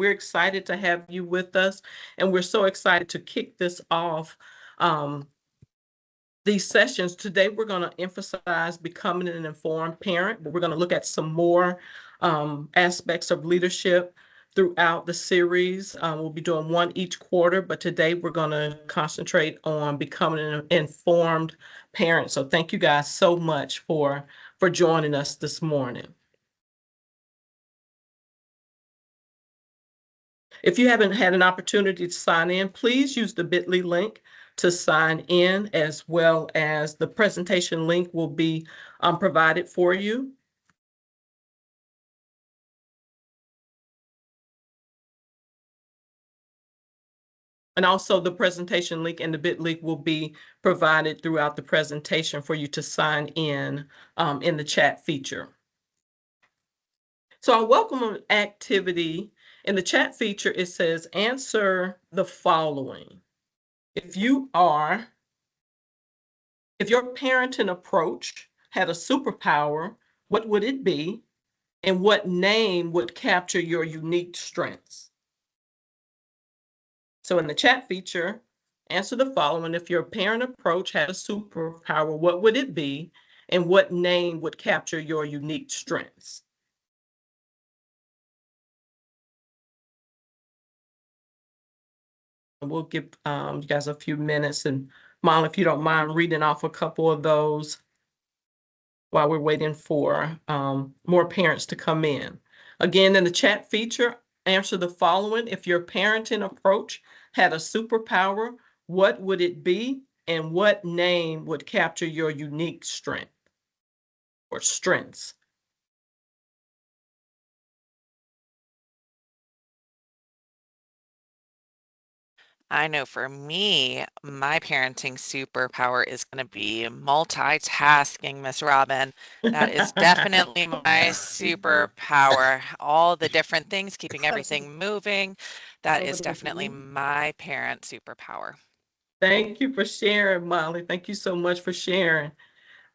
We're excited to have you with us, and we're so excited to kick this off. These sessions today, we're going to emphasize becoming an informed parent, but we're going to look at some more aspects of leadership throughout the series. We'll be doing one each quarter, but today we're going to concentrate on becoming an informed parent. So thank you guys so much for joining us this morning. If you haven't had an opportunity to sign in, please use the bit.ly link to sign in, as well as the presentation link will be provided for you. And also the presentation link and the bit.ly will be provided throughout the presentation for you to sign in the chat feature. So our welcome activity in the chat feature, it says, answer the following. If your parenting approach had a superpower, what would it be? And what name would capture your unique strengths? So in the chat feature, answer the following. If your parent approach had a superpower, what would it be? And what name would capture your unique strengths? We'll give you guys a few minutes. And Molly, if you don't mind reading off a couple of those while we're waiting for more parents to come in. Again, in the chat feature, answer the following. If your parenting approach had a superpower, what would it be? And what name would capture your unique strength or strengths? I know for me, my parenting superpower is going to be multitasking, Miss Robin. That is definitely my superpower. All the different things, keeping everything moving. That is definitely my parent superpower. Thank you for sharing, Molly. Thank you so much for sharing.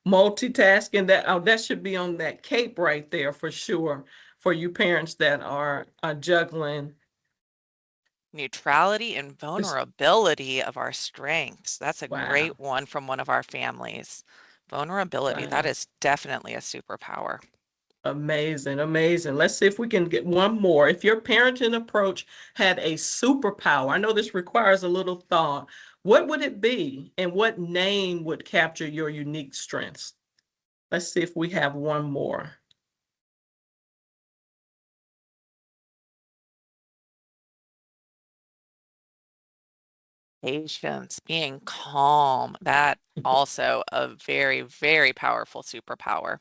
Multitasking, that should be on that cape right there for sure, for you parents that are juggling. Neutrality and vulnerability of our strengths. That's a great one from one of our families. Vulnerability, that is definitely a superpower. Amazing, amazing. Let's see if we can get one more. If your parenting approach had a superpower, I know this requires a little thought, what would it be? And what name would capture your unique strengths? Let's see if we have one more. Patience, being calm, that also a very, very powerful superpower.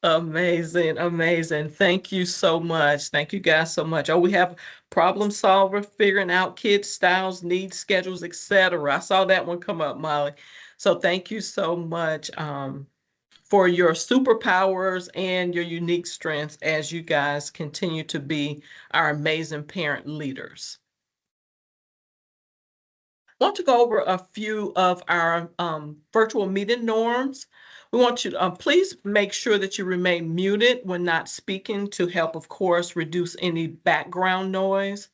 Amazing, amazing. Thank you so much. Thank you guys so much. Oh, we have problem solver, figuring out kids' styles, needs, schedules, etc. I saw that one come up, Molly. So thank you so much for your superpowers and your unique strengths as you guys continue to be our amazing parent leaders. I want to go over a few of our virtual meeting norms. We want you to please make sure that you remain muted when not speaking to help, of course, reduce any background noise.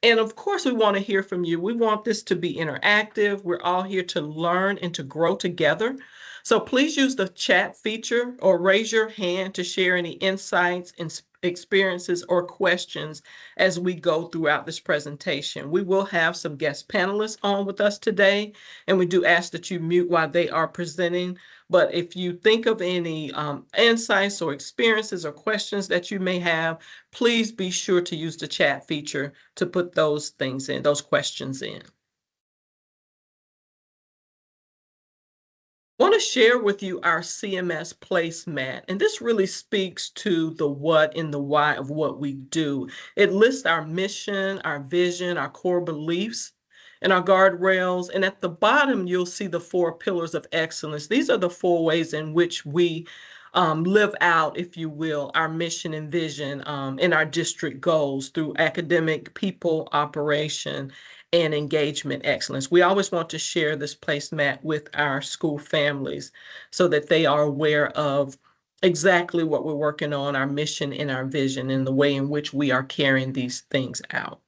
And of course, we want to hear from you. We want this to be interactive. We're all here to learn and to grow together. So please use the chat feature or raise your hand to share any insights and experiences or questions as we go throughout this presentation. We will have some guest panelists on with us today, and we do ask that you mute while they are presenting. But if you think of any insights or experiences or questions that you may have, please be sure to use the chat feature to put those things in, those questions in. I want to share with you our CMS placemat, and this really speaks to the what and the why of what we do. It lists our mission, our vision, our core beliefs, and our guardrails. And at the bottom, you'll see the 4 pillars of excellence. These are the 4 ways in which we live out, if you will, our mission and vision in our district goals through academic, people, operation, and engagement excellence. We always want to share this placemat with our school families so that they are aware of exactly what we're working on, our mission and our vision, and the way in which we are carrying these things out.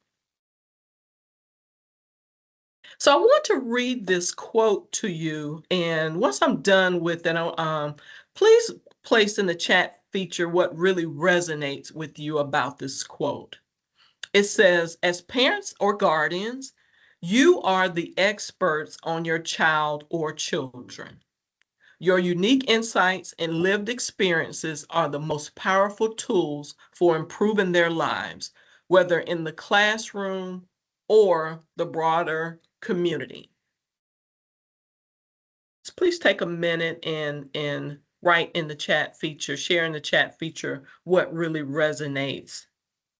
So I want to read this quote to you, and once I'm done with it, please place in the chat feature what really resonates with you about this quote. It says, as parents or guardians, you are the experts on your child or children. Your unique insights and lived experiences are the most powerful tools for improving their lives, whether in the classroom or the broader community. So please take a minute and write in the chat feature, share in the chat feature what really resonates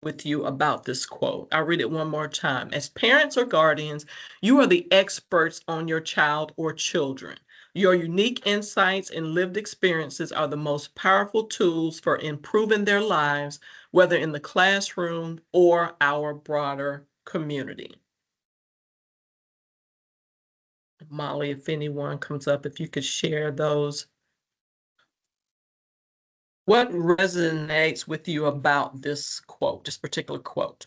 with you about this quote. I'll read it one more time. As parents or guardians, you are the experts on your child or children. Your unique insights and lived experiences are the most powerful tools for improving their lives, whether in the classroom or our broader community. Molly, if anyone comes up, if you could share those. What resonates with you about this quote, this particular quote?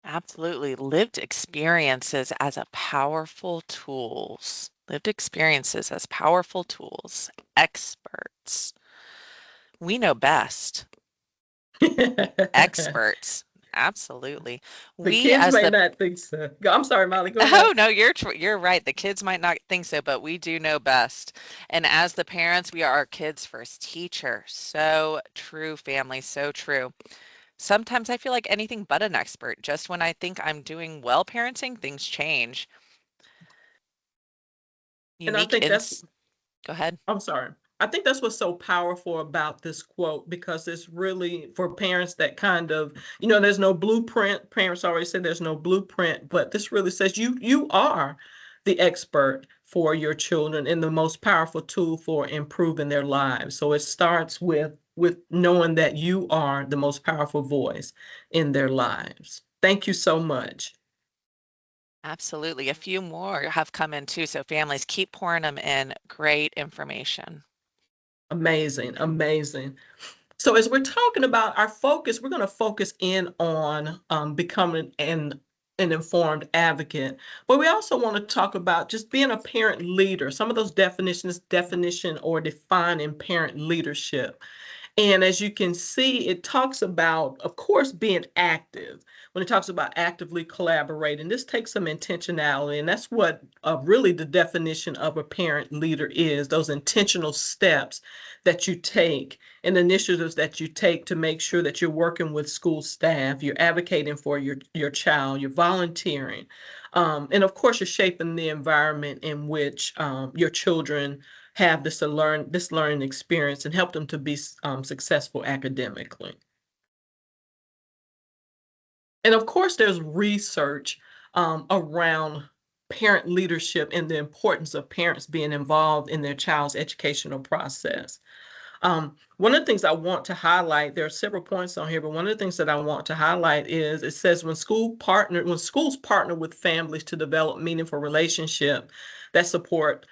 Absolutely. Lived experiences as a powerful tools. Lived experiences as powerful tools. Experts. We know best. Experts. Absolutely. The We kids as may the not think so. I'm sorry, Molly, go Oh ahead. no, you're right. The kids might not think so, but we do know best. And as the parents, we are our kids' first teacher. So true, family, so true. Sometimes I feel like anything but an expert. Just when I think I'm doing well parenting, things change. And I Unique think that's, ins Go ahead. I'm sorry. I think that's what's so powerful about this quote because it's really for parents that kind of, there's no blueprint. Parents always say there's no blueprint, but this really says you are the expert for your children and the most powerful tool for improving their lives. So it starts with knowing that you are the most powerful voice in their lives. Thank you so much. Absolutely. A few more have come in too, so families keep pouring them in. Great information. Amazing, amazing. So as we're talking about our focus, we're going to focus in on becoming an informed advocate, but we also want to talk about just being a parent leader. Some of those definition or defining parent leadership. And as you can see, it talks about, of course, being active. When it talks about actively collaborating, this takes some intentionality. And that's what really the definition of a parent leader is, those intentional steps that you take and initiatives that you take to make sure that you're working with school staff, you're advocating for your child, you're volunteering. And of course, you're shaping the environment in which your children have this learning experience and help them to be successful academically. And of course, there's research around parent leadership and the importance of parents being involved in their child's educational process. One of the things I want to highlight, there are several points on here, but one of the things that I want to highlight is it says when schools partner with families to develop meaningful relationship that support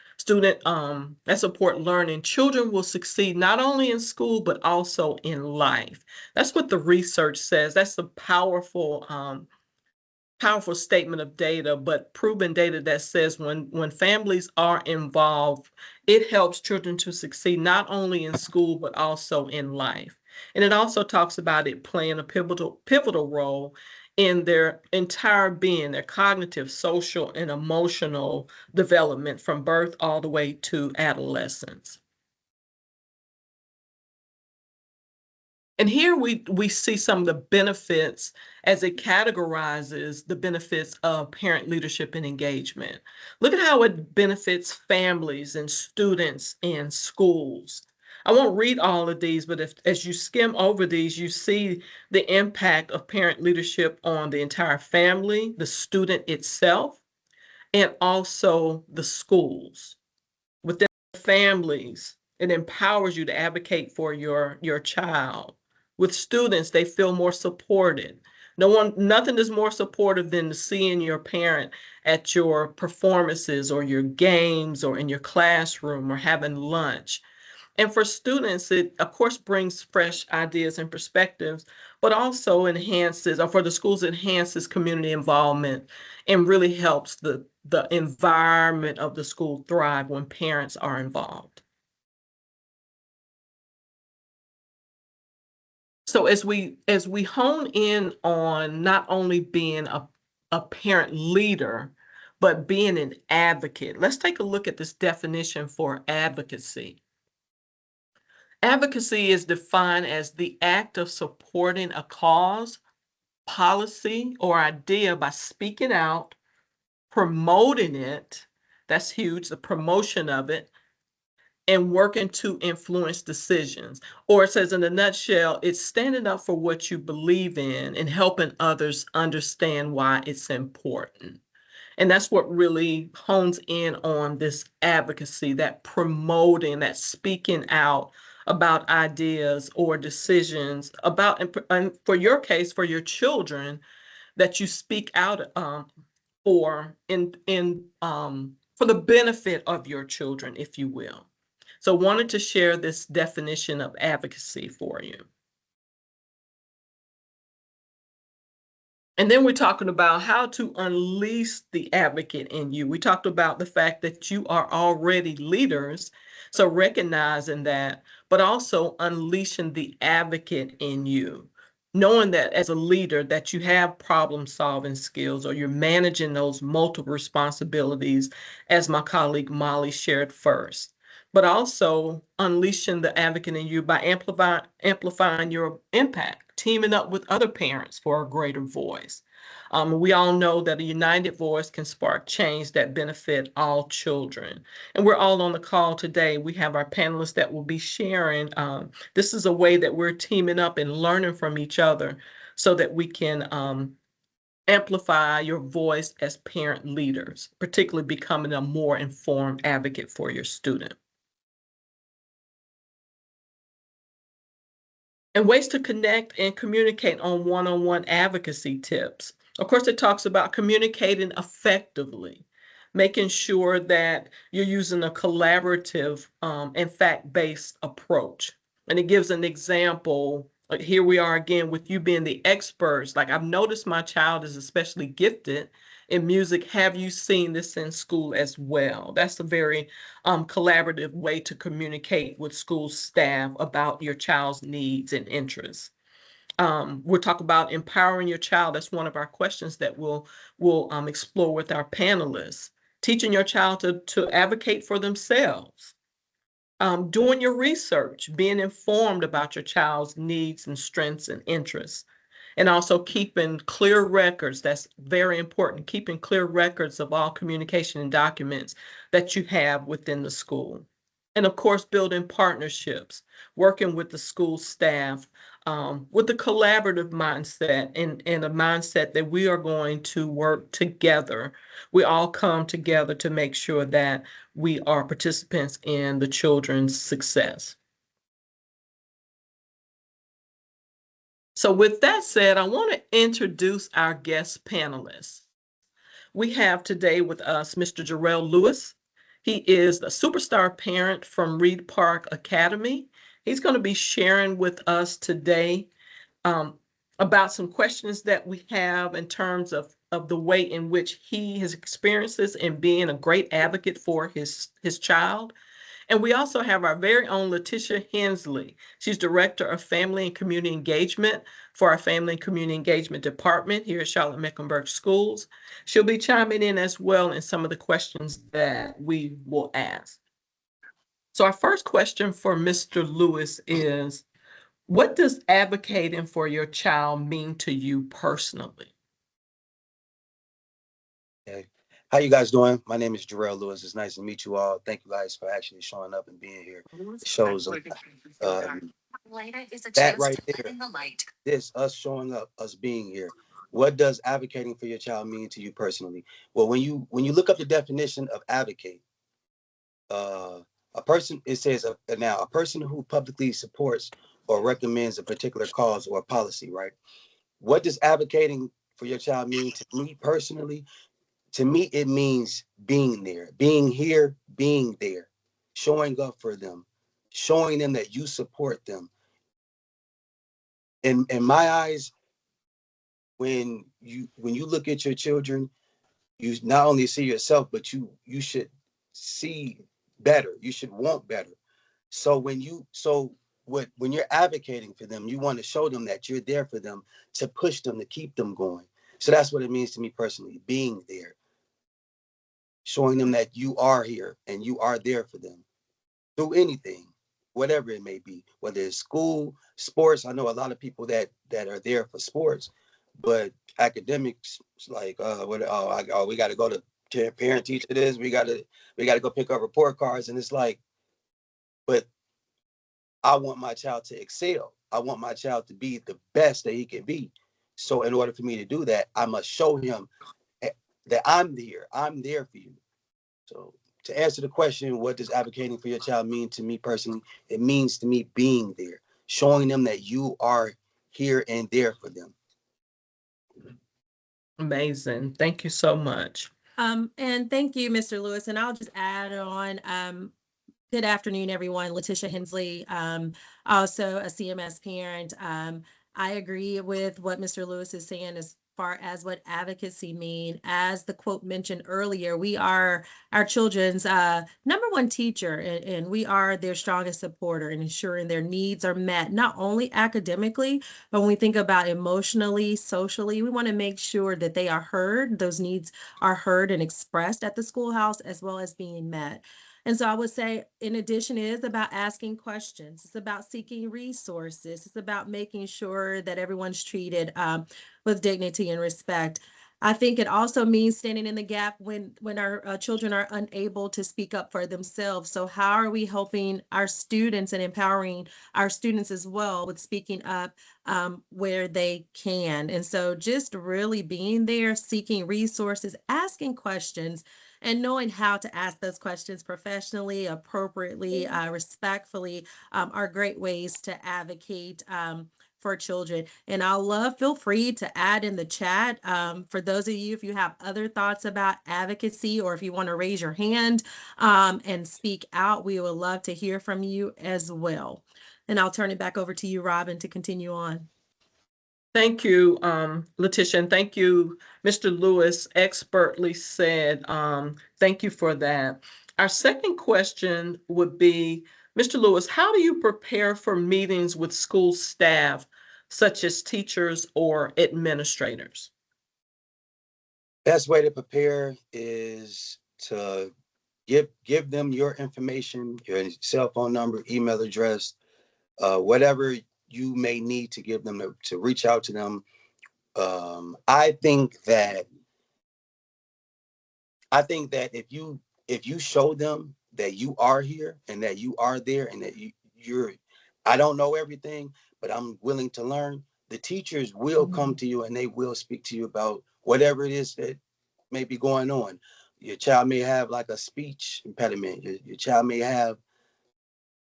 learning, children will succeed not only in school but also in life. That's what the research says. That's the powerful statement of data, but proven data that says when families are involved, it helps children to succeed not only in school but also in life. And it also talks about it playing a pivotal role in their entire being, their cognitive, social, and emotional development from birth all the way to adolescence. And here we see some of the benefits as it categorizes the benefits of parent leadership and engagement. Look at how it benefits families and students and schools. I won't read all of these, but as you skim over these, you see the impact of parent leadership on the entire family, the student itself, and also the schools. Within families, it empowers you to advocate for your child. With students, they feel more supported. Nothing is more supportive than seeing your parent at your performances or your games or in your classroom or having lunch. And for students, it of course brings fresh ideas and perspectives, but also enhances, or for the schools, it enhances community involvement and really helps the environment of the school thrive when parents are involved. So as we hone in on not only being a parent leader, but being an advocate, let's take a look at this definition for advocacy. Advocacy is defined as the act of supporting a cause, policy, or idea by speaking out, promoting it, that's huge, the promotion of it, and working to influence decisions. Or it says in a nutshell, it's standing up for what you believe in and helping others understand why it's important. And that's what really hones in on this advocacy, that promoting, that speaking out about ideas or decisions about, and for your case, for your children, that you speak out for the benefit of your children, if you will. So wanted to share this definition of advocacy for you. And then we're talking about how to unleash the advocate in you. We talked about the fact that you are already leaders, so recognizing that, but also unleashing the advocate in you. Knowing that as a leader that you have problem solving skills or you're managing those multiple responsibilities, as my colleague Molly shared first, but also unleashing the advocate in you by amplifying your impact, teaming up with other parents for a greater voice. We all know that a united voice can spark change that benefit all children. And we're all on the call today. We have our panelists that will be sharing. This is a way that we're teaming up and learning from each other so that we can amplify your voice as parent leaders, particularly becoming a more informed advocate for your student. And ways to connect and communicate on one-on-one advocacy tips. Of course, it talks about communicating effectively, making sure that you're using a collaborative and fact-based approach. And it gives an example. Like here we are again with you being the experts. Like I've noticed my child is especially gifted in music. Have you seen this in school as well? That's a very collaborative way to communicate with school staff about your child's needs and interests. We'll talk about empowering your child. That's one of our questions that we'll explore with our panelists. Teaching your child to advocate for themselves. Doing your research, being informed about your child's needs and strengths and interests, and also keeping clear records. That's very important, keeping clear records of all communication and documents that you have within the school. And of course, building partnerships, working with the school staff, with a collaborative mindset and a mindset that we are going to work together. We all come together to make sure that we are participants in the children's success. So with that said, I want to introduce our guest panelists. We have today with us Mr. Jarrell Lewis. He is a superstar parent from Reed Park Academy. He's going to be sharing with us today about some questions that we have in terms of the way in which his experiences in being a great advocate for his child. And we also have our very own Letitia Hensley. She's Director of Family and Community Engagement for our Family and Community Engagement Department here at Charlotte-Mecklenburg Schools. She'll be chiming in as well in some of the questions that we will ask. So our first question for Mr. Lewis is, what does advocating for your child mean to you personally? Hey, how you guys doing? My name is Jarrell Lewis. It's nice to meet you all. Thank you guys for actually showing up and being here. It shows that right there. This us showing up, us being here. What does advocating for your child mean to you personally? Well, when you look up the definition of advocate, a person, it says now a person who publicly supports or recommends a particular cause or policy, right? what does advocating for your child mean to me personally? To me, it means being there, being here, being there, showing up for them, showing them that you support them. In my eyes, when you look at your children, you not only see yourself, but you should see better. You should want better. So when you're advocating for them, you want to show them that you're there for them, to push them, to keep them going. So that's what it means to me personally, being there, showing them that you are here and you are there for them through anything, whatever it may be, whether it's school, sports. I know a lot of people that are there for sports, but academics, like, we got to go to parent teacher this, we got to go pick up report cards, and it's like, but I want my child to excel. I want my child to be the best that he can be. So in order for me to do that, I must show him that I'm there. I'm there for you. So to answer the question, what does advocating for your child mean to me personally? It means to me being there, showing them that you are here and there for them. Amazing. Thank you so much. And thank you, Mr. Lewis. And I'll just add on, good afternoon, everyone. Letitia Hensley, also a CMS parent. I agree with what Mr. Lewis is saying as far as what advocacy mean. As the quote mentioned earlier, we are our children's number one teacher, and we are their strongest supporter in ensuring their needs are met, not only academically, but when we think about emotionally, socially, we want to make sure that they are heard, those needs are heard and expressed at the schoolhouse, as well as being met. And so I would say, in addition, it is about asking questions. It's about seeking resources. It's about making sure that everyone's treated with dignity and respect. I think it also means standing in the gap when our children are unable to speak up for themselves. So how are we helping our students and empowering our students as well with speaking up where they can? And so just really being there, seeking resources, asking questions, and knowing how to ask those questions professionally, appropriately, respectfully, are great ways to advocate for children. And feel free to add in the chat. For those of you, if you have other thoughts about advocacy, or if you want to raise your hand and speak out, we would love to hear from you as well. And I'll turn it back over to you, Robin, to continue on. Thank you, Letitia, and thank you, Mr. Lewis expertly said. Thank you for that. Our second question would be, Mr. Lewis, how do you prepare for meetings with school staff, such as teachers or administrators? Best way to prepare is to give them your information, your cell phone number, email address, whatever you may need to give them to reach out to them. I think that if you show them that you are here and that you are there and that you're, I don't know everything, but I'm willing to learn, the teachers will come to you and they will speak to you about whatever it is that may be going on. Your child may have like a speech impediment. Your child may have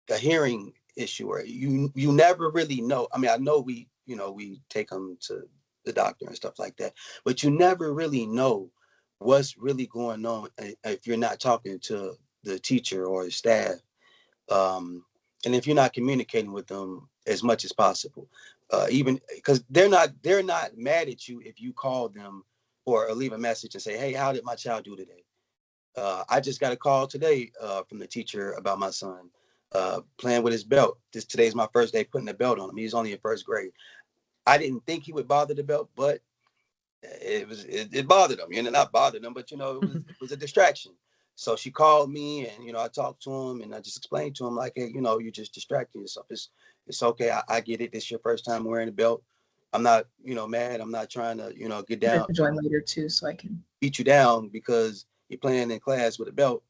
a hearing issue, or you never really know. I mean, I know we take them to the doctor and stuff like that, but you never really know what's really going on if you're not talking to the teacher or the staff, and if you're not communicating with them as much as possible, even because they're not mad at you if you call them or leave a message and say, hey, how did my child do today? I just got a call today from the teacher about my son playing with his belt. Today's my first day putting the belt on him. He's only in first grade. I didn't think he would bother the belt, but it bothered him. Not bothered him, but it was a distraction. So she called me, and I talked to him, and I just explained to him like, hey, you're just distracting yourself. It's okay. I get it. This is your first time wearing a belt. I'm not, mad. I'm not trying to, get down. Join later too, so I can beat you down because you're playing in class with a belt.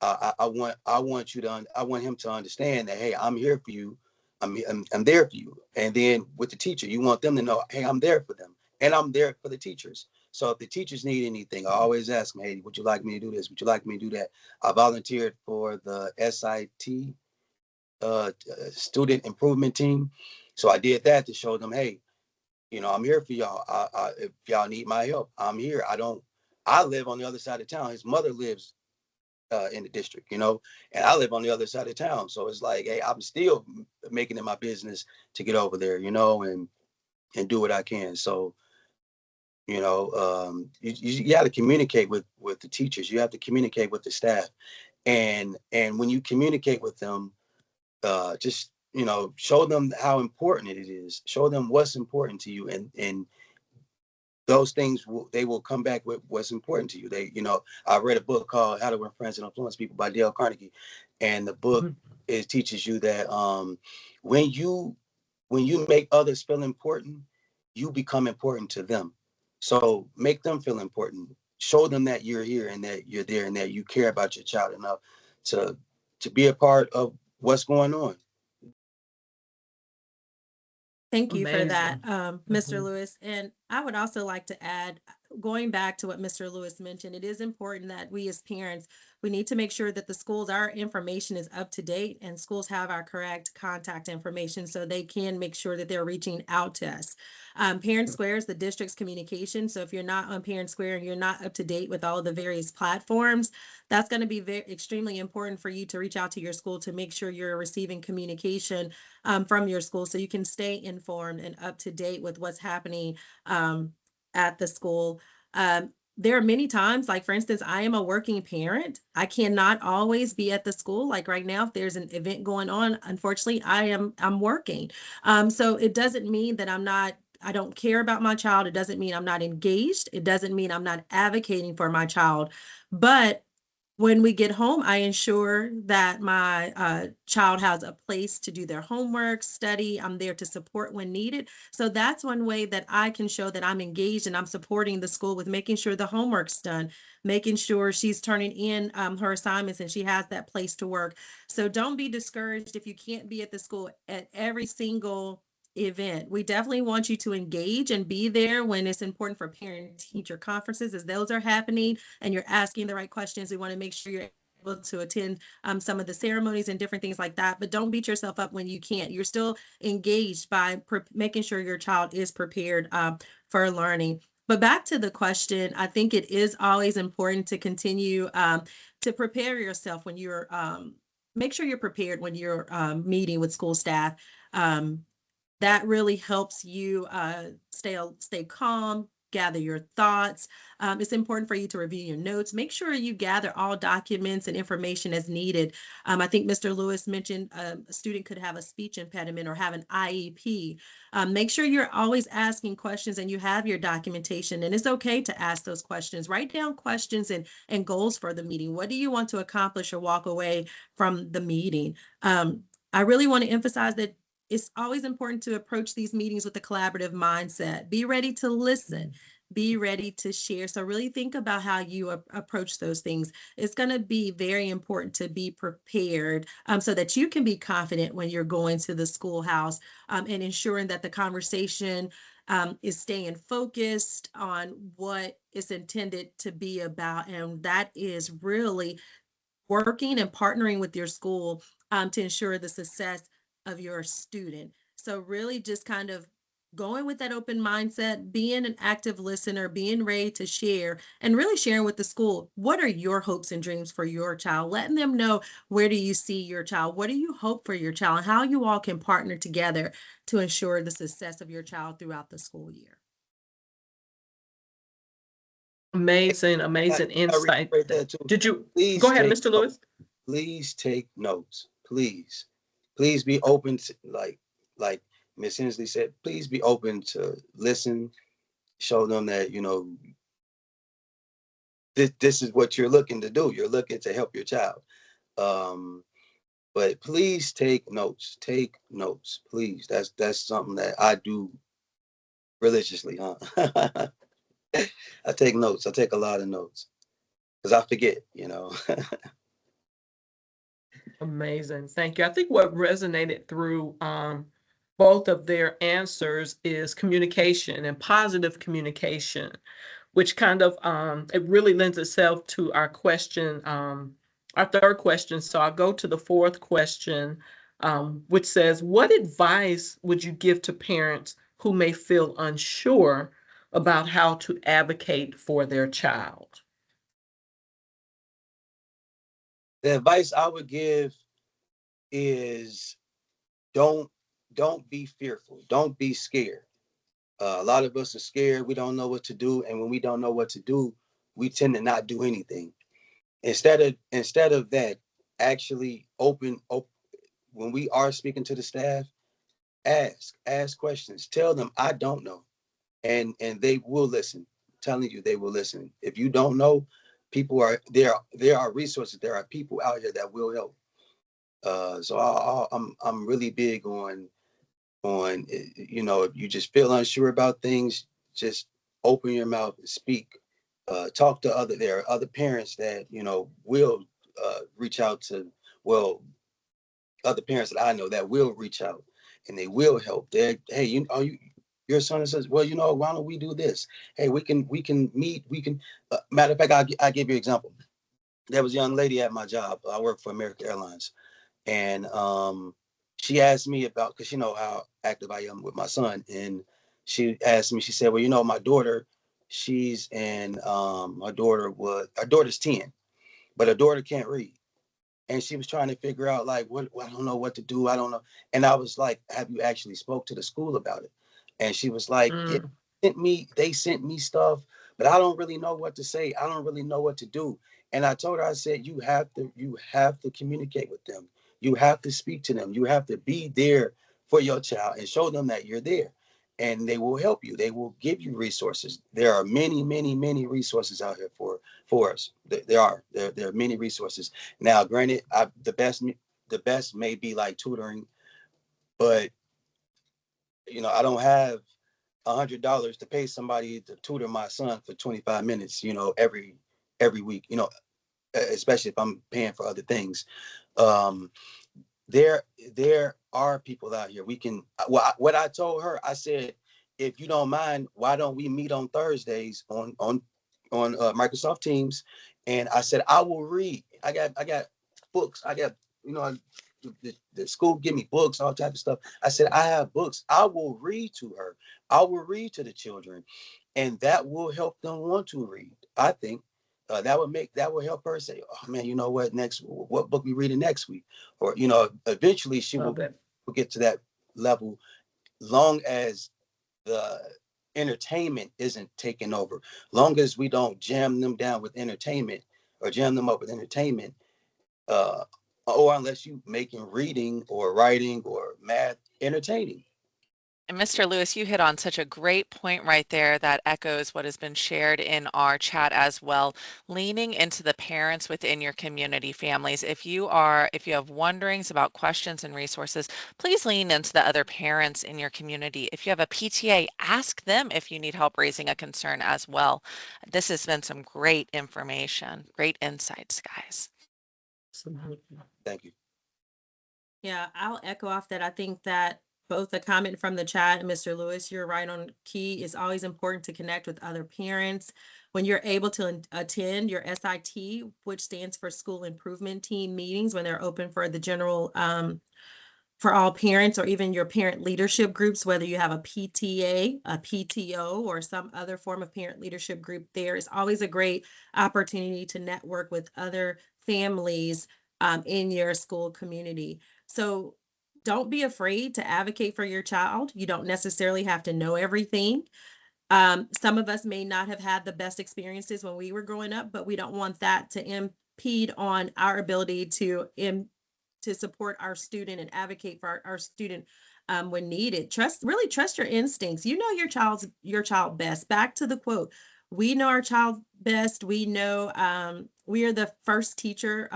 I want him to understand that, hey, I'm here for you. I'm there for you. And then with the teacher, you want them to know, hey, I'm there for them, and I'm there for the teachers. So if the teachers need anything, I always ask them, hey, would you like me to do this? Would you like me to do that? I volunteered for the SIT student improvement team. So I did that to show them, hey, You know, I'm here for y'all. If y'all need my help, I'm here. I live on the other side of town. His mother lives in the district, you know, and I live on the other side of town. So it's like, hey, I'm still making it my business to get over there, you know, and do what I can. So, you know, you got to communicate with the teachers. You have to communicate with the staff, and when you communicate with them, just, you know, show them how important it is. Show them what's important to you, and those things they will come back with what's important to you. They, you know, I read a book called How to Win Friends and Influence People by Dale Carnegie, and the book it teaches you that when you make others feel important, you become important to them. So make them feel important. Show them that you're here and that you're there and that you care about your child enough to be a part of what's going on. Thank you for that, Amazing. Mr. Lewis. And I would also like to add, going back to what Mr. Lewis mentioned, it is important that we as parents, we need to make sure that the schools, our information is up to date and schools have our correct contact information so they can make sure that they're reaching out to us. Parent Square is the district's communication. So if you're not on Parent Square and you're not up to date with all of the various platforms, that's going to be extremely important for you to reach out to your school to make sure you're receiving communication from your school so you can stay informed and up to date with what's happening at the school. There are many times, like for instance, I am a working parent. I cannot always be at the school. Like right now, if there's an event going on, unfortunately, I'm working. So it doesn't mean that I don't care about my child. It doesn't mean I'm not engaged. It doesn't mean I'm not advocating for my child. But when we get home, I ensure that my child has a place to do their homework, study. I'm there to support when needed. So that's one way that I can show that I'm engaged and I'm supporting the school with making sure the homework's done, making sure she's turning in her assignments and she has that place to work. So don't be discouraged if you can't be at the school at every single event. We definitely want you to engage and be there when it's important for parent teacher conferences as those are happening and you're asking the right questions. We want to make sure you're able to attend some of the ceremonies and different things like that, but don't beat yourself up when you can't. You're still engaged by making sure your child is prepared for learning. But back to the question, I think it is always important to continue to prepare yourself when you're make sure you're prepared when you're meeting with school staff. That really helps you stay calm, gather your thoughts. It's important for you to review your notes. Make sure you gather all documents and information as needed. I think Mr. Lewis mentioned a student could have a speech impediment or have an IEP. Make sure you're always asking questions and you have your documentation, and it's okay to ask those questions. Write down questions and goals for the meeting. What do you want to accomplish or walk away from the meeting? I really want to emphasize that it's always important to approach these meetings with a collaborative mindset. Be ready to listen. Be ready to share. So really think about how you approach those things. It's going to be very important to be prepared so that you can be confident when you're going to the schoolhouse and ensuring that the conversation is staying focused on what it's intended to be about. And that is really working and partnering with your school to ensure the success of your student. So really just kind of going with that open mindset, being an active listener, being ready to share, and really sharing with the school, what are your hopes and dreams for your child? Letting them know, where do you see your child? What do you hope for your child? And how you all can partner together to ensure the success of your child throughout the school year. Amazing insight. Did you please go ahead, Mr. Lewis? Please take notes. Please be open to, like Ms. Hensley said, please be open to listen, show them that, you know, this is what you're looking to do. You're looking to help your child. But please take notes. Take notes, please. That's something that I do religiously, huh? I take notes. I take a lot of notes because I forget, you know. Amazing. Thank you. I think what resonated through both of their answers is communication and positive communication, which kind of it really lends itself to our question, our third question. So I'll go to the fourth question, which says, what advice would you give to parents who may feel unsure about how to advocate for their child? The advice I would give is don't be fearful. Don't be scared. A lot of us are scared. We don't know what to do, and when we don't know what to do, we tend to not do anything. Instead of that, actually open. When we are speaking to the staff, ask questions. Tell them I don't know, and they will listen. I'm telling you, they will listen. If you don't know, people are there. There are resources. There are people out here that will help. So I'm really big on if you just feel unsure about things, just open your mouth and speak. Talk to there are other parents that will reach out to, well, other parents that I know that will reach out and they will help. They, hey, your son says, well, why don't we do this? Hey, we can meet. We can. Matter of fact, I'll give you an example. There was a young lady at my job. I work for American Airlines, and she asked me about, because how active I am with my son, and she asked me. She said, well, my daughter, she's in her daughter's 10, but her daughter can't read. And she was trying to figure out, like, what, I don't know what to do. I don't know. And I was like, have you actually spoke to the school about it? And she was like, yeah, they sent me stuff, but I don't really know what to say. I don't really know what to do. And I told her, I said, you have to communicate with them. You have to speak to them. You have to be there for your child and show them that you're there. And they will help you. They will give you resources. There are many, many, many resources out here for us. There are many resources. Now, granted, the best may be like tutoring, but I don't have $100 to pay somebody to tutor my son for 25 minutes, every week, especially if I'm paying for other things. There are people out here. We can, what I told her, I said, if you don't mind, why don't we meet on Thursdays on Microsoft Teams? And I said, I will read. I got books. I got, the school give me books, all type of stuff. I said, I have books. I will read to her. I will read to the children, and that will help them want to read. I think that will help her say, oh man, you know what book we reading next week? Or, eventually she will get to that level, long as the entertainment isn't taken over. Long as we don't jam them down with entertainment or jam them up with entertainment, or unless you making reading or writing or math entertaining. And Mr. Lewis, you hit on such a great point right there that echoes what has been shared in our chat as well. Leaning into the parents within your community, families. If you have wonderings about questions and resources, please lean into the other parents in your community. If you have a PTA, ask them if you need help raising a concern as well. This has been some great information, great insights, guys. Thank you. Yeah, I'll echo off that. I think that both the comment from the chat and Mr. Lewis, you're right on key. It's always important to connect with other parents. When you're able to attend your SIT, which stands for School Improvement Team meetings, when they're open for the general, for all parents, or even your parent leadership groups, whether you have a PTA, a PTO, or some other form of parent leadership group, there is always a great opportunity to network with other families in your school community. So don't be afraid to advocate for your child. You don't necessarily have to know everything. Some of us may not have had the best experiences when we were growing up, but we don't want that to impede on our ability to support our student and advocate for our student when needed. Really trust your instincts. You know your child best. Back to the quote, we know our child best. We know we are the first teacher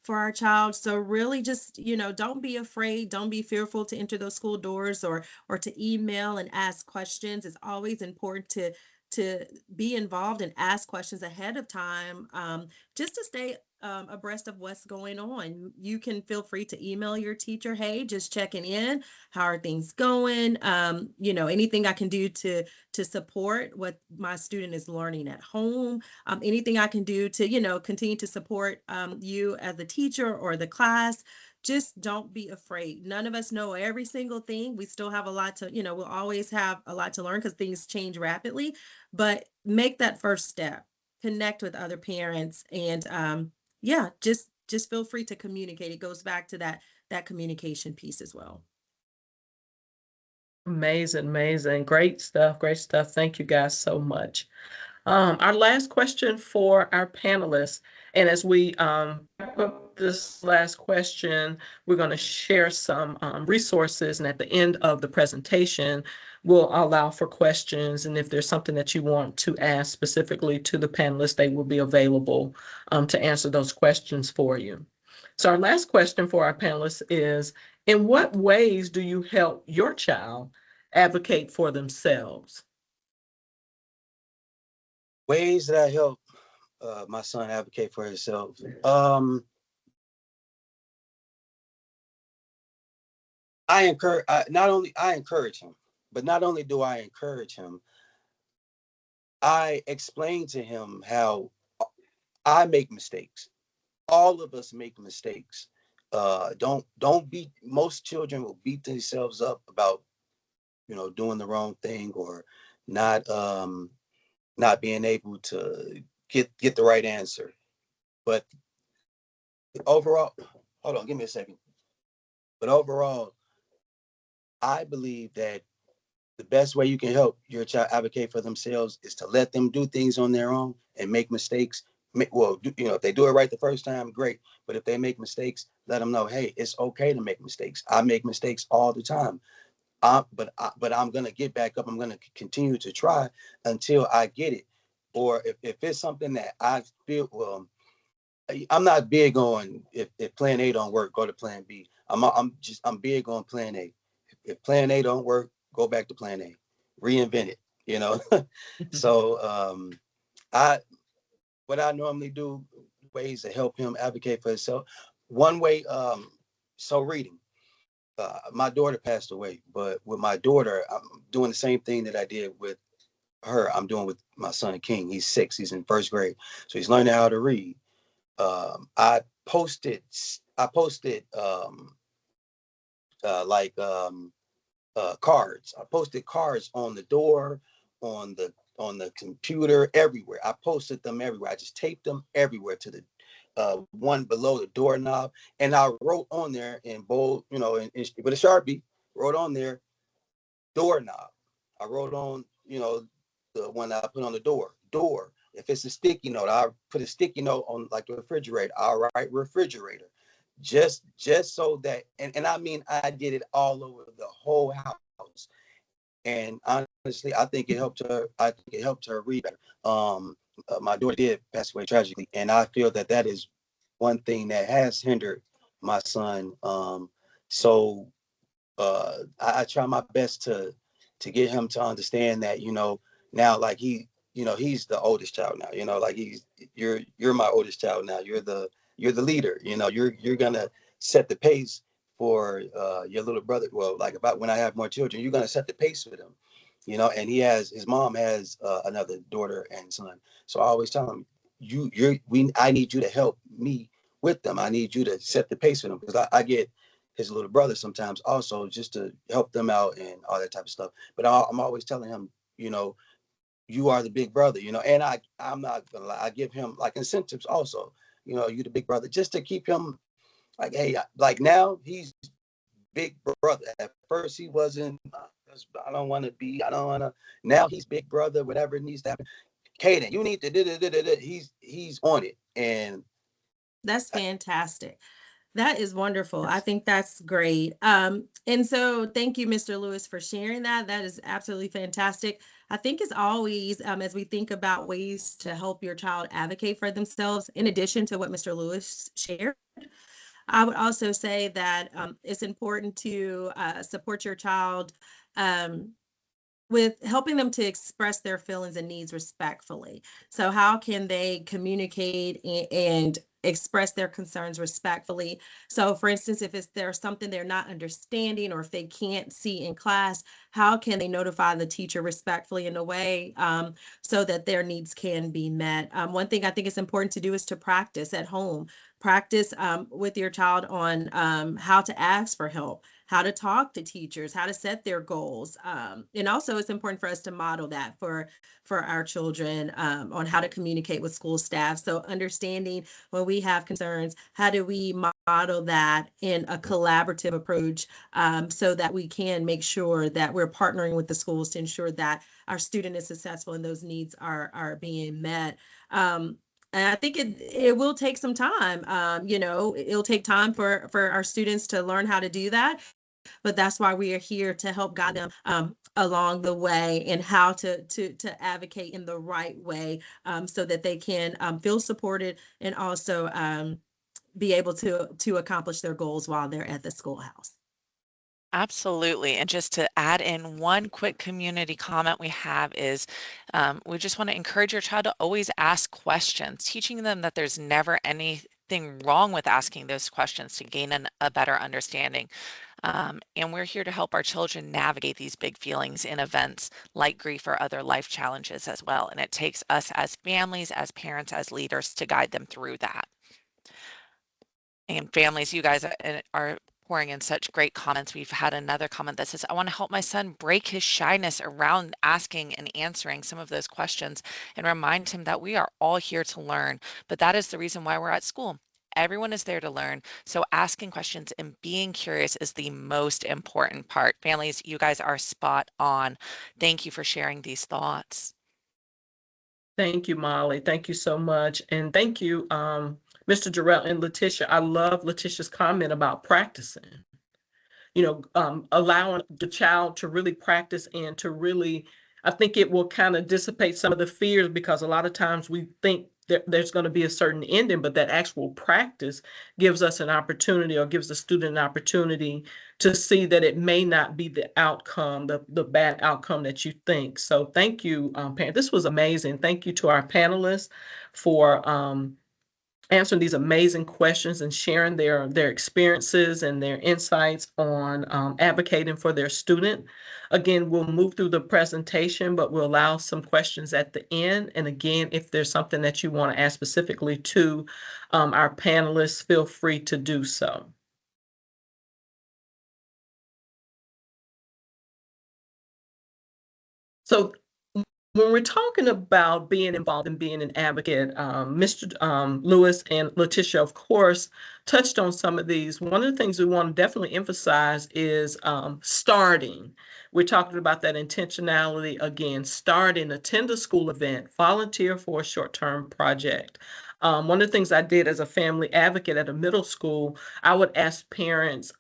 for our child. So really just, don't be afraid. Don't be fearful to enter those school doors or to email and ask questions. It's always important to be involved and ask questions ahead of time, just to stay abreast of what's going on. You can feel free to email your teacher, hey, just checking in. How are things going? Anything I can do to support what my student is learning at home. Anything I can do to, continue to support you as a teacher or the class. just don't be afraid. None of us know every single thing. We still have a lot to, we'll always have a lot to learn because things change rapidly, but make that first step, connect with other parents, and yeah, just feel free to communicate. It goes back to that communication piece as well. Amazing, amazing. Great stuff. Great stuff. Thank you guys so much. Our last question for our panelists, and as we wrap up this last question, we're going to share some resources, and at the end of the presentation, we'll allow for questions, and if there's something that you want to ask specifically to the panelists, they will be available to answer those questions for you. So our last question for our panelists is, in what ways do you help your child advocate for themselves? Ways that I help my son advocate for himself. I encourage him, but not only do I encourage him, I explain to him how I make mistakes. All of us make mistakes. Don't beat. Most children will beat themselves up about doing the wrong thing or not not being able to get the right answer. But overall, hold on, give me a second. But overall, I believe that the best way you can help your child advocate for themselves is to let them do things on their own and make mistakes. If they do it right the first time, great. But if they make mistakes, let them know, hey, it's okay to make mistakes. I make mistakes all the time. But I'm gonna get back up. I'm gonna continue to try until I get it. Or if it's something that I feel, I'm not big on if plan A don't work, go to plan B. I'm big on plan A. If plan A don't work, go back to plan A. Reinvent it. So I what I normally do, ways to help him advocate for himself. One way, so reading. My daughter passed away, but with my daughter, I'm doing the same thing that I did with her. I'm doing with my son King. He's 6. He's in 1st grade, so he's learning how to read. I posted like cards. I posted cards on the door, on the computer, everywhere. I posted them everywhere. I just taped them everywhere to the one below the doorknob, and I wrote on there in bold, with a Sharpie, wrote on there doorknob. I wrote on, the one I put on the door. If it's a sticky note, I put a sticky note on like the refrigerator. I'll write refrigerator, just so that, and I mean, I did it all over the whole house. And honestly, I think it helped her. I think it helped her read better. My daughter did pass away tragically, and I feel that is one thing that has hindered my son. So I try my best to get him to understand that, now, like he's the oldest child now, like you're my oldest child now. You're the leader, you're gonna set the pace for your little brother. Well, like about when I have more children, you're gonna set the pace with him, and his mom has another daughter and son. So I always tell him, I need you to help me with them. I need you to set the pace with them, because I get his little brother sometimes also, just to help them out and all that type of stuff. But I'm always telling him, you are the big brother, and I'm not gonna lie, I give him like incentives also, you the big brother, just to keep him like, hey, like now he's big brother. At first he wasn't, I don't want to, now he's big brother, whatever needs to happen. Kaden, you need to, he's on it. And that's fantastic. That is wonderful. I think that's great. And so thank you, Mr. Lewis, for sharing that. That is absolutely fantastic. I think as always, as we think about ways to help your child advocate for themselves, in addition to what Mr. Lewis shared, I would also say that it's important to support your child with helping them to express their feelings and needs respectfully. So how can they communicate and express their concerns respectfully? So for instance, if there's something they're not understanding, or if they can't see in class, how can they notify the teacher respectfully in a way so that their needs can be met? One thing I think is important to do is to practice at home. practice with your child on how to ask for help, how to talk to teachers, how to set their goals. And also it's important for us to model that for our children on how to communicate with school staff. So understanding when we have concerns, how do we model that in a collaborative approach so that we can make sure that we're partnering with the schools to ensure that our student is successful and those needs are being met. And I think it will take some time. You know, it'll take time for our students to learn how to do that. But that's why we are here to help guide them along the way and how to advocate in the right way so that they can feel supported and also be able to accomplish their goals while they're at the schoolhouse. Absolutely. And just to add in one quick community comment we have is we just want to encourage your child to always ask questions, teaching them that there's never anything wrong with asking those questions to gain a better understanding. And we're here to help our children navigate these big feelings in events like grief or other life challenges as well. And it takes us as families, as parents, as leaders to guide them through that. And families, you guys are pouring in such great comments. We've had another comment that says, I want to help my son break his shyness around asking and answering some of those questions and remind him that we are all here to learn. But that is the reason why we're at school. Everyone is there to learn. So asking questions and being curious is the most important part. Families, you guys are spot on. Thank you for sharing these thoughts. Thank you, Molly. Thank you so much. And thank you, Mr. Jarrell and Letitia. I love Letitia's comment about practicing, allowing the child to really practice and to really, I think it will kind of dissipate some of the fears, because a lot of times we think there's going to be a certain ending, but that actual practice gives us an opportunity, or gives the student an opportunity to see that it may not be the outcome, the bad outcome that you think. So thank you, parent. This was amazing. Thank you to our panelists for answering these amazing questions and sharing their experiences and their insights on advocating for their student. Again, we'll move through the presentation, but we'll allow some questions at the end. And again, if there's something that you want to ask specifically to our panelists, feel free to do so. So when we're talking about being involved and being an advocate, Mr. Lewis and Letitia, of course, touched on some of these. One of the things we want to definitely emphasize is starting. We're talking about that intentionality again, starting, attend a school event, volunteer for a short-term project. One of the things I did as a family advocate at a middle school, I would ask parents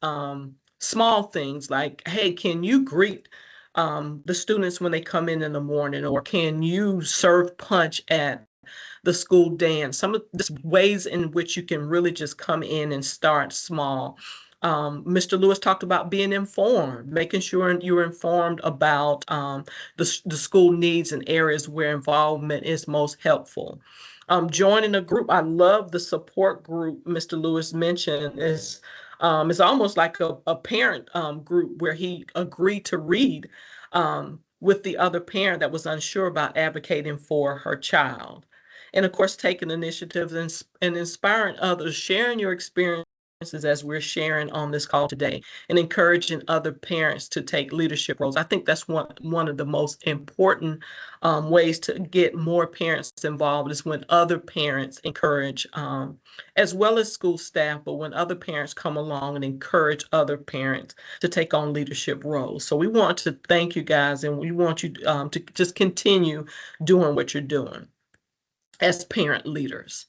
small things like, hey, can you greet the students when they come in the morning, or can you serve punch at the school dance? Some of the ways in which you can really just come in and start small. Mr. Lewis talked about being informed, making sure you're informed about the school needs and areas where involvement is most helpful. Joining a group. I love the support group Mr. Lewis mentioned. It's almost like a parent group where he agreed to read with the other parent that was unsure about advocating for her child. And of course, taking initiatives and inspiring others, sharing your experiences as we're sharing on this call today, and encouraging other parents to take leadership roles. I think that's one of the most important ways to get more parents involved, is when other parents encourage, as well as school staff, but when other parents come along and encourage other parents to take on leadership roles. So we want to thank you guys, and we want you to just continue doing what you're doing as parent leaders.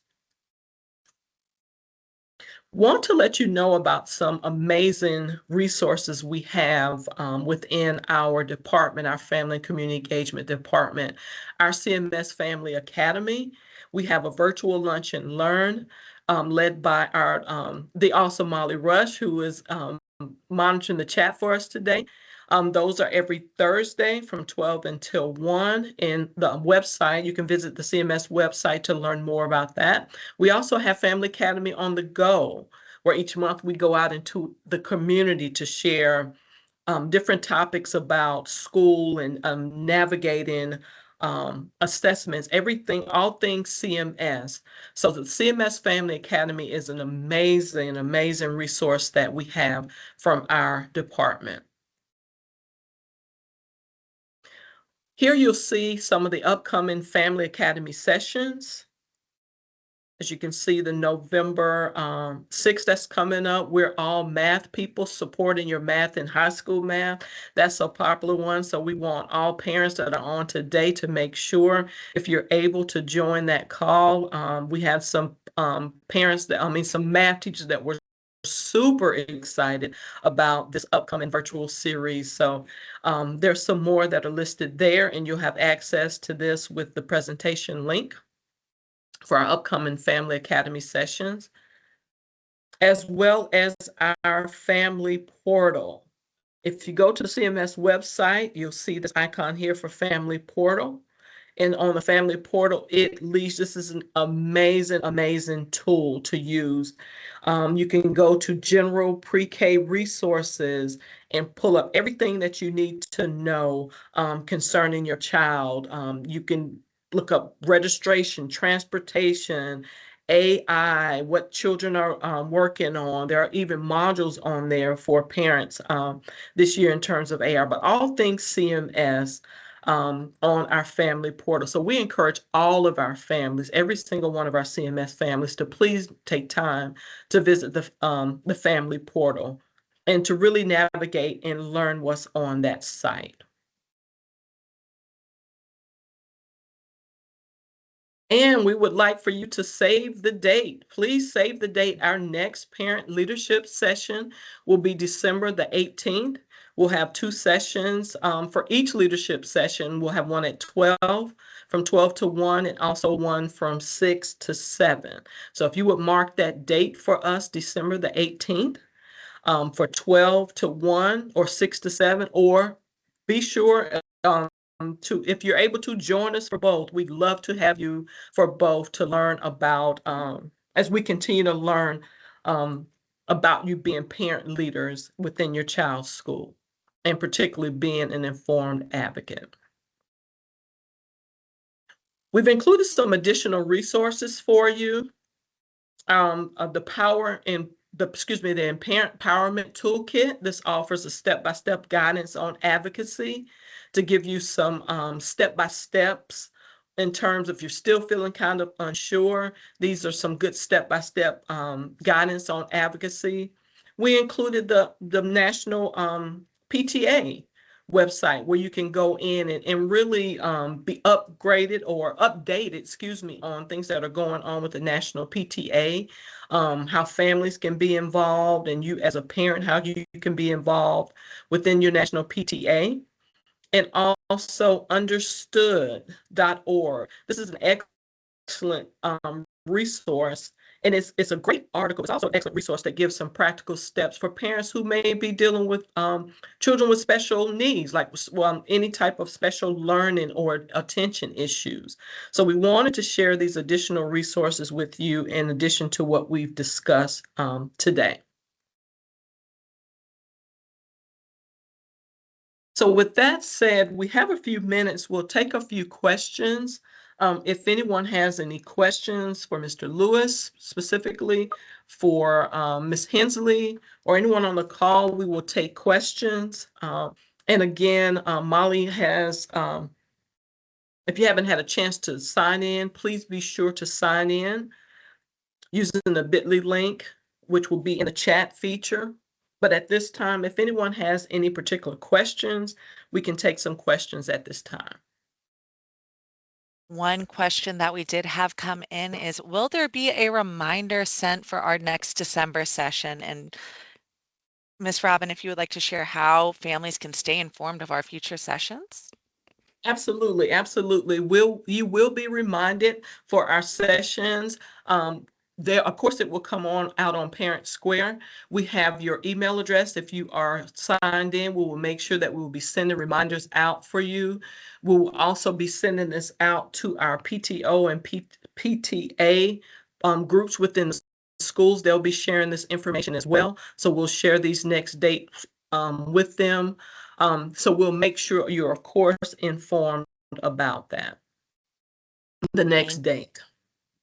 Want to let you know about some amazing resources we have within our department, our Family and Community Engagement Department, our CMS Family Academy. We have a virtual lunch and learn led by the awesome Molly Rush, who is monitoring the chat for us today. Those are every Thursday from 12 until 1. In the website, you can visit the CMS website to learn more about that. We also have Family Academy on the go, where each month we go out into the community to share different topics about school and navigating assessments, everything, all things CMS. So the CMS Family Academy is an amazing, amazing resource that we have from our department. Here you'll see some of the upcoming Family Academy sessions. As you can see, the November 6th that's coming up, we're all math people supporting your math and high school math. That's a popular one. So we want all parents that are on today to make sure if you're able to join that call. We have some parents some math teachers that were super excited about this upcoming virtual series. So there's some more that are listed there, and you'll have access to this with the presentation link for our upcoming Family Academy sessions, as well as our family portal. If you go to the CMS website, you'll see this icon here for Family Portal. And on the Family Portal, this is an amazing, amazing tool to use. You can go to General Pre-K Resources and pull up everything that you need to know concerning your child. You can look up registration, transportation, AI, what children are working on. There are even modules on there for parents this year in terms of AI, but all things CMS on our family portal. So we encourage all of our families, every single one of our CMS families, to please take time to visit the family portal and to really navigate and learn what's on that site. And we would like for you to save the date. Please save the date. Our next parent leadership session will be December the 18th. We'll have 2 sessions for each leadership session. We'll have one at 12, from 12 to 1, and also one from 6 to 7. So if you would mark that date for us, December the 18th, for 12 to 1 or 6 to 7, or be sure if you're able to join us for both. We'd love to have you for both to learn about, as we continue to learn about you being parent leaders within your child's school, and particularly being an informed advocate. We've included some additional resources for you. The Parent Empowerment Toolkit. This offers a step-by-step guidance on advocacy to give you some step-by-steps in terms of if you're still feeling kind of unsure. These are some good step-by-step guidance on advocacy. We included the National PTA website where you can go in and really be upgraded or updated, on things that are going on with the National PTA, how families can be involved, and you as a parent, how you can be involved within your National PTA. And also understood.org. This is an excellent resource, and it's a great article. It's also an excellent resource that gives some practical steps for parents who may be dealing with children with special needs, like any type of special learning or attention issues. So we wanted to share these additional resources with you in addition to what we've discussed today. So with that said, we have a few minutes. We'll take a few questions. If anyone has any questions for Mr. Lewis, specifically for Ms. Hensley, or anyone on the call, we will take questions. And again, Molly has, if you haven't had a chance to sign in, please be sure to sign in using the bit.ly link, which will be in the chat feature. But at this time, if anyone has any particular questions, we can take some questions at this time. One question that we did have come in is, will there be a reminder sent for our next December session? And Ms. Robin, if you would like to share how families can stay informed of our future sessions? Absolutely, absolutely. You will be reminded for our sessions. Of course, it will come out on Parent Square. We have your email address. If you are signed in, we will make sure that we will be sending reminders out for you. We will also be sending this out to our PTO and PTA groups within the schools. They'll be sharing this information as well. So we'll share these next dates with them. So we'll make sure you're, of course, informed about that the next day.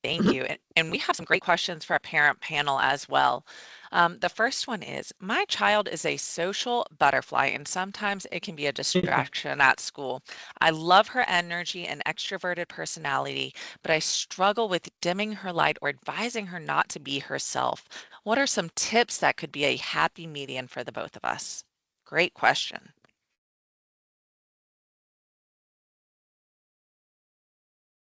Thank you. And we have some great questions for our parent panel as well. The first one is, my child is a social butterfly and sometimes it can be a distraction at school. I love her energy and extroverted personality, but I struggle with dimming her light or advising her not to be herself. What are some tips that could be a happy median for the both of us? Great question.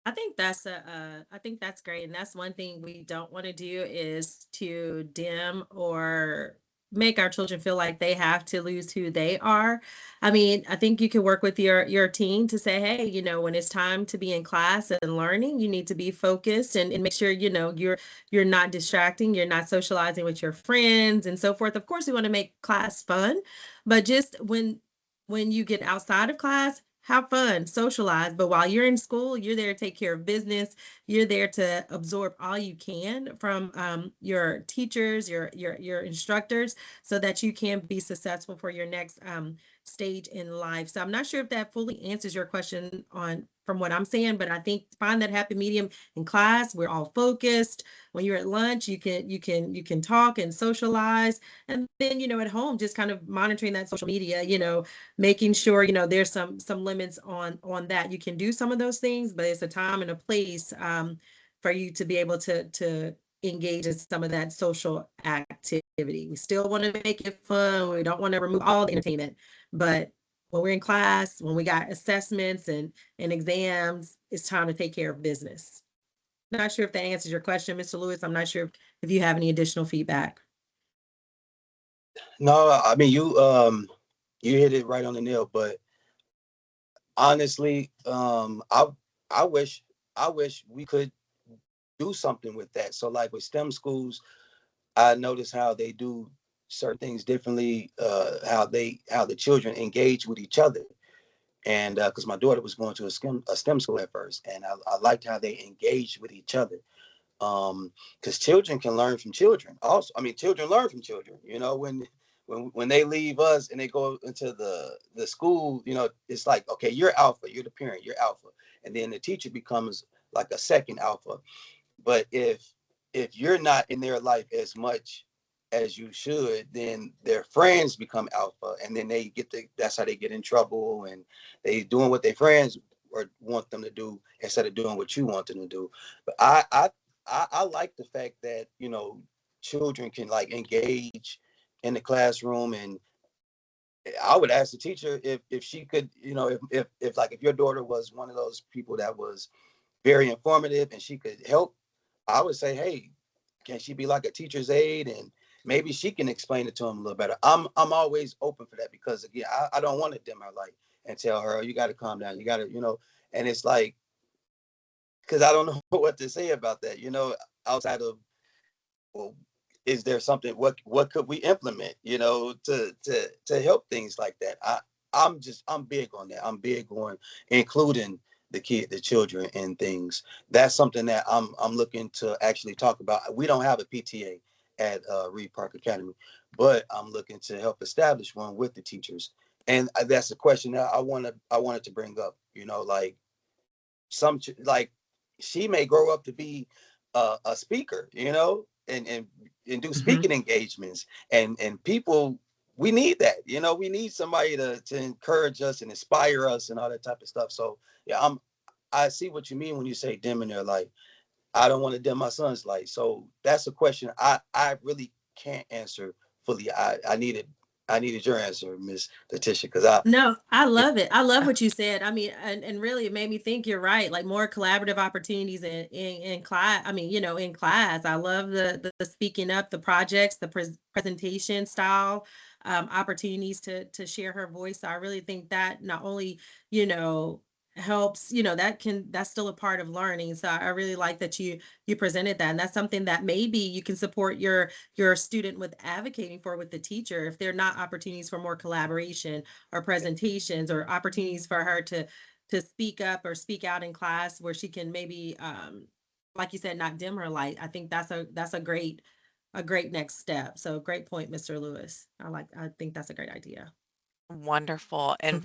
I think that's great. And that's one thing we don't want to do is to dim or make our children feel like they have to lose who they are. I mean, I think you can work with your teen to say, hey, when it's time to be in class and learning, you need to be focused and make sure, you're not distracting, you're not socializing with your friends and so forth. Of course, we want to make class fun, but just when you get outside of class, have fun, socialize. But while you're in school, you're there to take care of business. You're there to absorb all you can from your teachers, your instructors, so that you can be successful for your next stage in life. So I'm not sure if that fully answers your question on from what I'm saying, but I think find that happy medium in class. We're all focused. When you're at lunch, you can talk and socialize. And then, at home, just kind of monitoring that social media, making sure there's some limits on that. You can do some of those things, but it's a time and a place for you to be able to engage in some of that social activity. We still want to make it fun. We don't want to remove all the entertainment, but when we're in class, when we got assessments and exams, it's time to take care of business. Not sure if that answers your question, Mr. Lewis. I'm not sure if you have any additional feedback. No, I mean you hit it right on the nail. But honestly, I wish we could do something with that. So like with STEM schools, I notice how they do certain things differently, how the children engage with each other. And because my daughter was going to a STEM school at first, and I liked how they engaged with each other. Because children can learn from children. Also, I mean, children learn from children. When they leave us and they go into the school, it's like, okay, you're alpha, you're the parent, you're alpha, and then the teacher becomes like a second alpha. But if you're not in their life as much as you should, then their friends become alpha, and then that's how they get in trouble, and they doing what their friends or want them to do instead of doing what you want them to do. But I like the fact that children can like engage in the classroom, and I would ask the teacher if she could, if your daughter was one of those people that was very informative and she could help, I would say, hey, can she be like a teacher's aide, and maybe she can explain it to him a little better. I'm always open for that, because again, I don't want to dim her light and tell her, oh, you got to calm down, you got to, and it's like, because I don't know what to say about that, outside of, well, is there something, what could we implement, to help things like that? I'm big on that. I'm big on including the children in things. That's something that I'm looking to actually talk about. We don't have a PTA at Reed Park Academy, but I'm looking to help establish one with the teachers. And that's a question that I wanted to bring up, like like she may grow up to be a speaker, and do speaking engagements, and people, we need that, we need somebody to encourage us and inspire us and all that type of stuff. So yeah, I see what you mean when you say dimming their light. I don't want to dim my son's light. So that's a question I really can't answer fully. I needed your answer, Miss Letitia, because No, I love it. I love what you said. I mean, and really it made me think you're right. Like more collaborative opportunities in class. I mean, in class. I love the speaking up, the projects, the presentation style, opportunities to share her voice. So I really think that not only, helps, that's still a part of learning. So I really like that you presented that. And that's something that maybe you can support your student with advocating for with the teacher, if there are not opportunities for more collaboration or presentations or opportunities for her to speak up or speak out in class where she can maybe like you said, not dim her light. I think that's a great next step. So great point, Mr. Lewis. I think that's a great idea. Wonderful. And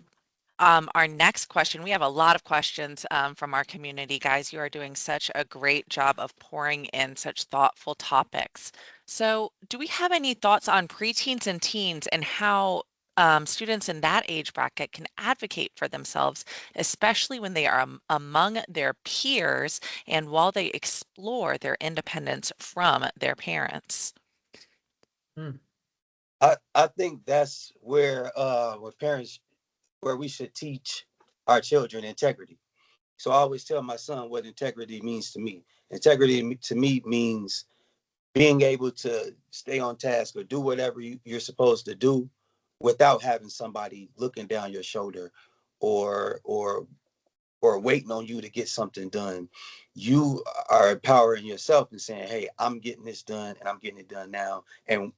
Our next question, we have a lot of questions from our community. Guys, you are doing such a great job of pouring in such thoughtful topics. So do we have any thoughts on preteens and teens and how students in that age bracket can advocate for themselves, especially when they are among their peers and while they explore their independence from their parents? I think that's where parents, where we should teach our children integrity. So I always tell my son what integrity means to me. Integrity to me means being able to stay on task or do whatever you're supposed to do without having somebody looking down your shoulder or waiting on you to get something done. You are empowering yourself and saying, hey, I'm getting this done and I'm getting it done now. And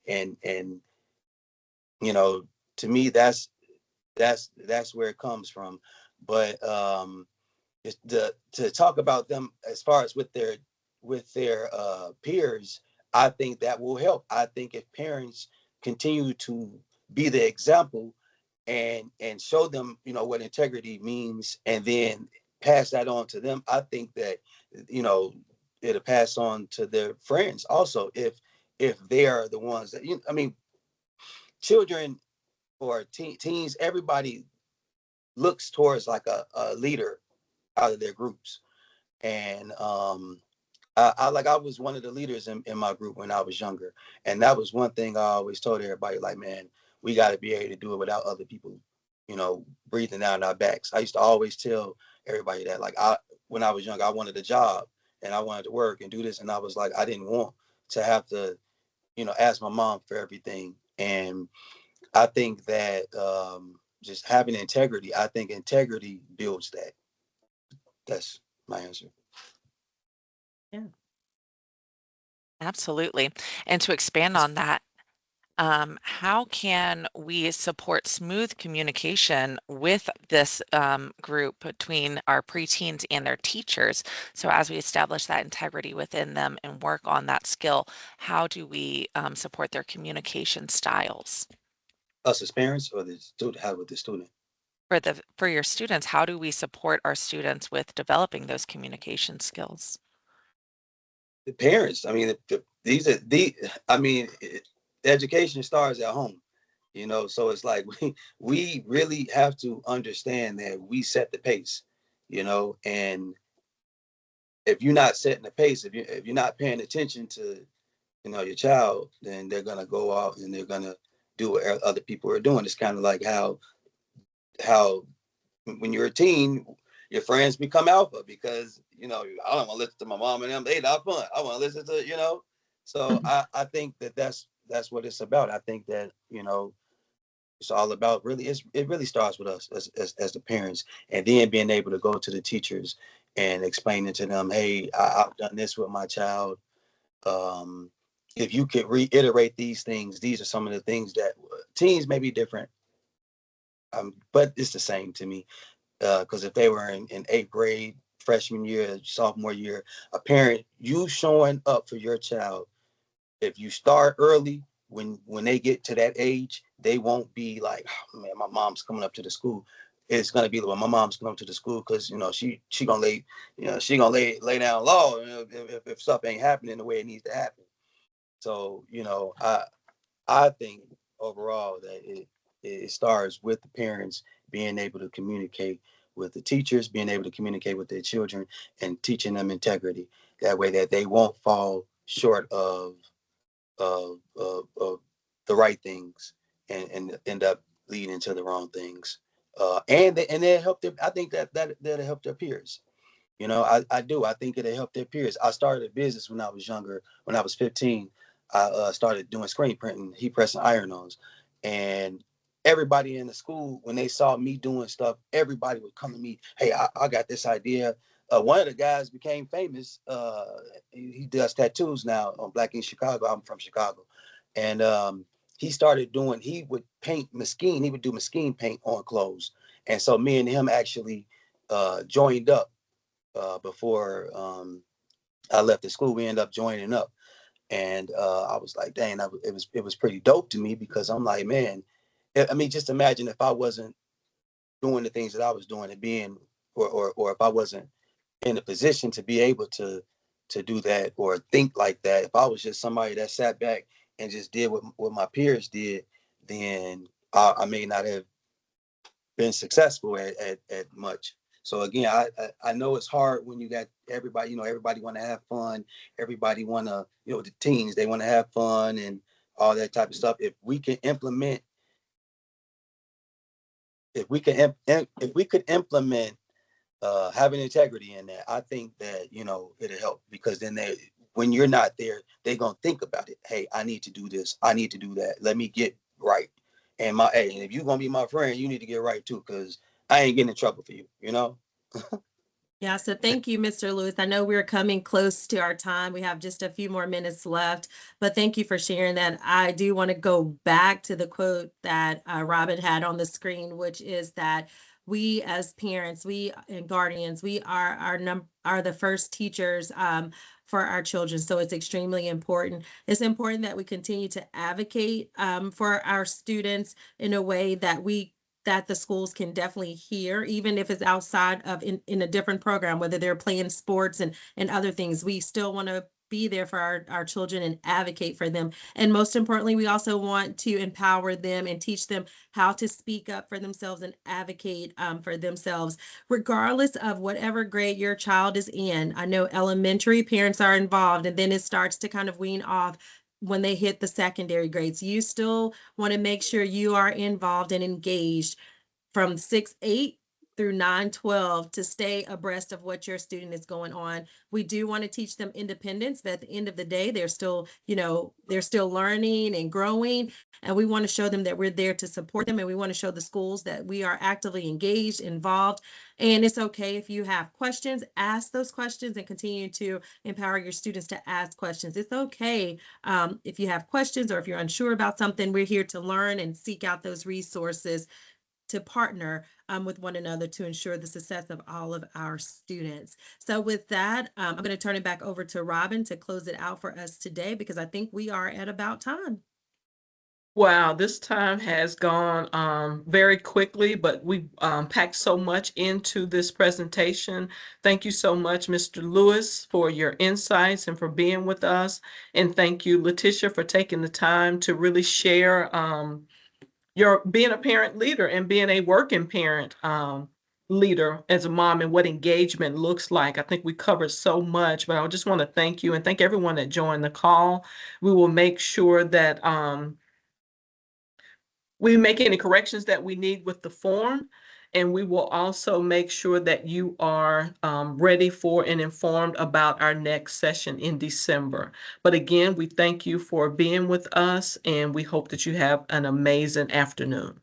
you know, to me, that's where it comes from. But to talk about them as far as with their peers, I think that will help. I think if parents continue to be the example and show them, you know, what integrity means, and then pass that on to them, I think that, you know, it'll pass on to their friends also if they are the ones that, I mean, children or teens, everybody looks towards like a leader out of their groups. And I was one of the leaders in my group when I was younger. And that was one thing I always told everybody, like, man, we got to be able to do it without other people, you know, breathing down our backs. I used to always tell everybody that, like, when I was young, I wanted a job and I wanted to work and do this. And I was like, I didn't want to have to, you know, ask my mom for everything. And I think that just having integrity, I think integrity builds that. That's my answer. Yeah. Absolutely. And to expand on that, how can we support smooth communication with this group between our preteens and their teachers? So as we establish that integrity within them and work on that skill, how do we support their communication styles? Us as parents or the student, how with the student? For your students, how do we support our students with developing those communication skills? The parents. I mean, these are I mean, education starts at home, you know. So it's like we really have to understand that we set the pace, you know. And if you're not setting the pace, if you're not paying attention to, you know, your child, then they're gonna go out and they're gonna do what other people are doing. It's kind of like how when you're a teen, your friends become alpha because, you know, I don't want to listen to my mom and them. They not fun. I want to listen to, you know. So I think that's what it's about. I think that, you know, it's all about really, it really starts with us as the parents, and then being able to go to the teachers and explaining to them, hey, I've done this with my child. Um, if you could reiterate these things, these are some of the things that teens may be different, but it's the same to me. Because if they were in eighth grade, freshman year, sophomore year, a parent, you showing up for your child, if you start early, when they get to that age, they won't be like, oh, man, my mom's coming up to the school. It's gonna be like, well, my mom's coming up to the school because, you know, she gonna lay, you know, she gonna lay down law, you know, if stuff ain't happening the way it needs to happen. So, you know, I think overall that it starts with the parents being able to communicate with the teachers, being able to communicate with their children, and teaching them integrity. That way, that they won't fall short of the right things and end up leading to the wrong things. And they help their. I think that'll help their peers. You know, I do. I think it'll help their peers. I started a business when I was younger. When I was 15, I started doing screen printing, heat press and iron-ons. And everybody in the school, when they saw me doing stuff, everybody would come to me, hey, I got this idea. One of the guys became famous. He does tattoos now on Black in Chicago. I'm from Chicago. And he would paint Mesquite. He would do Mesquite paint on clothes. And so me and him actually joined up before I left the school. We ended up joining up, and I was like, dang, it was pretty dope to me because I'm like, man, I mean, just imagine if I wasn't doing the things that I was doing and being, or if I wasn't in a position to be able to do that or think like that, if I was just somebody that sat back and just did what my peers did, then I may not have been successful at much. So again, I know it's hard when you got everybody, everybody want to have fun. Everybody want to, the teens, they want to have fun and all that type of stuff. If we could implement having integrity in that, I think that, it'll help, because then when you're not there, they're going to think about it. Hey, I need to do this. I need to do that. Let me get right. And and if you're going to be my friend, you need to get right too, because I ain't getting in trouble for you, Yeah, so thank you, Mr. Lewis. I know we're coming close to our time. We have just a few more minutes left, but thank you for sharing that. I do want to go back to the quote that Robin had on the screen, which is that we as parents, we and guardians, we are the first teachers for our children. So it's extremely important. It's important that we continue to advocate for our students in a way that the schools can definitely hear, even if it's outside of in a different program, whether they're playing sports and other things. We still want to be there for our children and advocate for them. And most importantly, we also want to empower them and teach them how to speak up for themselves and advocate for themselves, regardless of whatever grade your child is in. I know elementary parents are involved, and then it starts to kind of wean off when they hit the secondary grades. You still want to make sure you are involved and engaged from 6-8 through 9-12 to stay abreast of what your student is going on. We do want to teach them independence, but at the end of the day, they're still, they're still learning and growing. And we want to show them that we're there to support them. And we want to show the schools that we are actively engaged, involved. And it's okay if you have questions, ask those questions and continue to empower your students to ask questions. It's okay if you have questions or if you're unsure about something. We're here to learn and seek out those resources to partner with one another to ensure the success of all of our students. So with that, I'm going to turn it back over to Robin to close it out for us today, because I think we are at about time. Wow, this time has gone very quickly, but we packed so much into this presentation. Thank you so much, Mr. Lewis, for your insights and for being with us. And thank you, Letitia, for taking the time to really share your being a parent leader and being a working parent leader as a mom and what engagement looks like. I think we covered so much, but I just want to thank you and thank everyone that joined the call. We will make sure that we make any corrections that we need with the form, and we will also make sure that you are ready for and informed about our next session in December. But again, we thank you for being with us, and we hope that you have an amazing afternoon.